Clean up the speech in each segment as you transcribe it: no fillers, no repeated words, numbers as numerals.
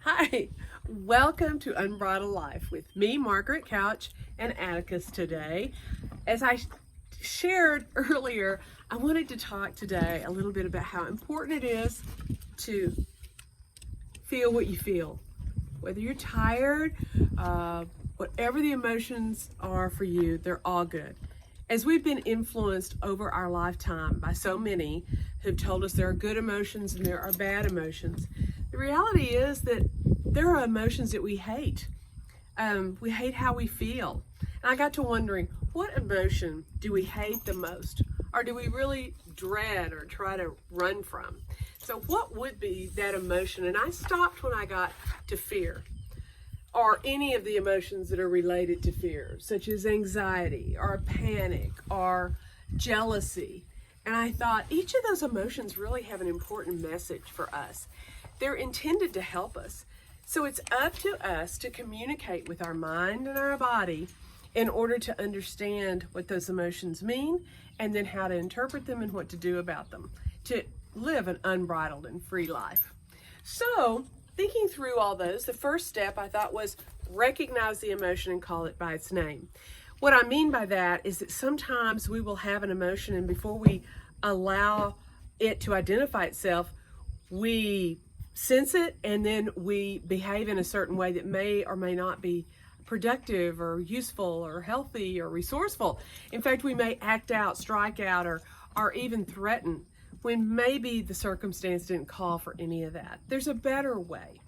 Hi, welcome to Unbridled Life with me, Margaret Couch, and Atticus today. As I shared earlier, I wanted to talk today a little bit about how important it is to feel what you feel. Whether you're tired, whatever the emotions are for you, they're all good. As we've been influenced over our lifetime by so many who've told us there are good emotions and there are bad emotions, the reality is that there are emotions that we hate. We hate how we feel. And I got to wondering, what emotion do we hate the most? Or do we really dread or try to run from? So what would be that emotion? And I stopped when I got to fear, or any of the emotions that are related to fear, such as anxiety or panic or jealousy. And I thought each of those emotions really have an important message for us. They're intended to help us. So it's up to us to communicate with our mind and our body in order to understand what those emotions mean and then how to interpret them and what to do about them to live an unbridled and free life. So thinking through all those, the first step I thought was recognize the emotion and call it by its name. What I mean by that is that sometimes we will have an emotion, and before we allow it to identify itself, we sense it and then we behave in a certain way that may or may not be productive or useful or healthy or resourceful. In fact, we may act out, strike out, or even threaten when maybe the circumstance didn't call for any of that. There's a better way.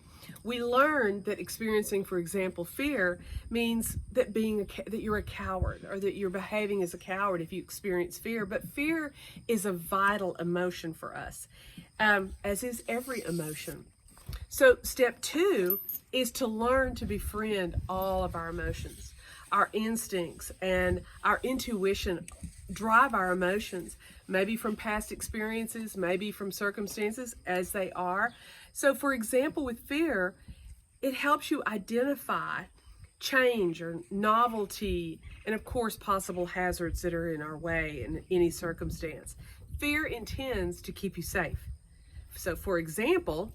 We learned that experiencing, for example, fear means that that you're a coward, or that you're behaving as a coward if you experience fear. But fear is a vital emotion for us, as is every emotion. So step 2 is to learn to befriend all of our emotions. Our instincts and our intuition drive our emotions, maybe from past experiences, maybe from circumstances as they are. So for example, with fear, it helps you identify change or novelty, and of course possible hazards that are in our way in any circumstance. Fear intends to keep you safe. So for example,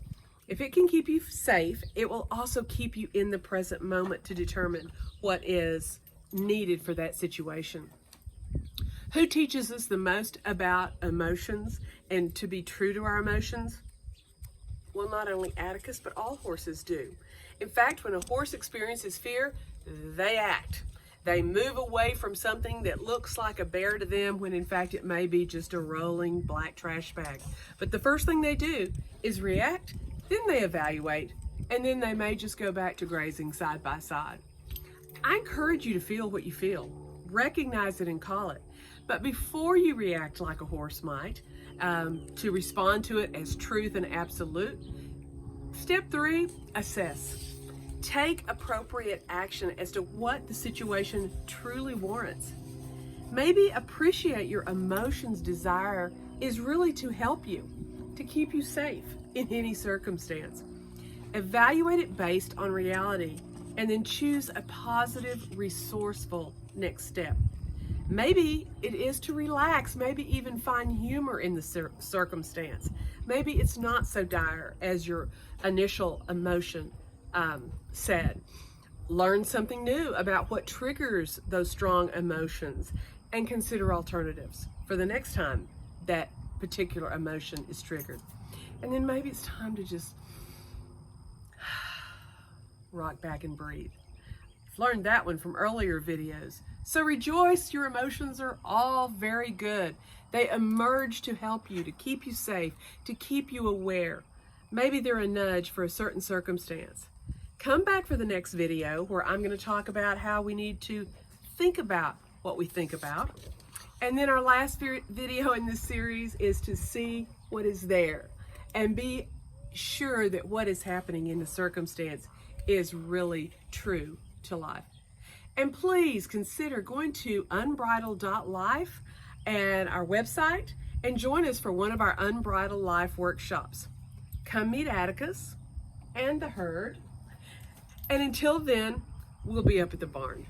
if it can keep you safe, it will also keep you in the present moment to determine what is needed for that situation. Who teaches us the most about emotions and to be true to our emotions? Well, not only Atticus, but all horses do. In fact, when a horse experiences fear, they act. They move away from something that looks like a bear to them when in fact it may be just a rolling black trash bag. But the first thing they do is react, then they evaluate, and then they may just go back to grazing side by side. I encourage you to feel what you feel. Recognize it and call it. But before you react like a horse might, to respond to it as truth and absolute, step 3, assess. Take appropriate action as to what the situation truly warrants. Maybe appreciate your emotions' desire is really to help you, to keep you safe in any circumstance. Evaluate it based on reality, and then choose a positive, resourceful next step. Maybe it is to relax, maybe even find humor in the circumstance. Maybe it's not so dire as your initial emotion said. Learn something new about what triggers those strong emotions and consider alternatives for the next time that particular emotion is triggered. And then maybe it's time to just rock back and breathe. I've learned that one from earlier videos. So rejoice, your emotions are all very good. They emerge to help you, to keep you safe, to keep you aware. Maybe they're a nudge for a certain circumstance. Come back for the next video where I'm going to talk about how we need to think about what we think about. And then our last video in this series is to see what is there and be sure that what is happening in the circumstance is really true to life. And please consider going to UnBridled.life and our website and join us for one of our Unbridled Life workshops. Come meet Atticus and the herd. And until then, we'll be up at the barn.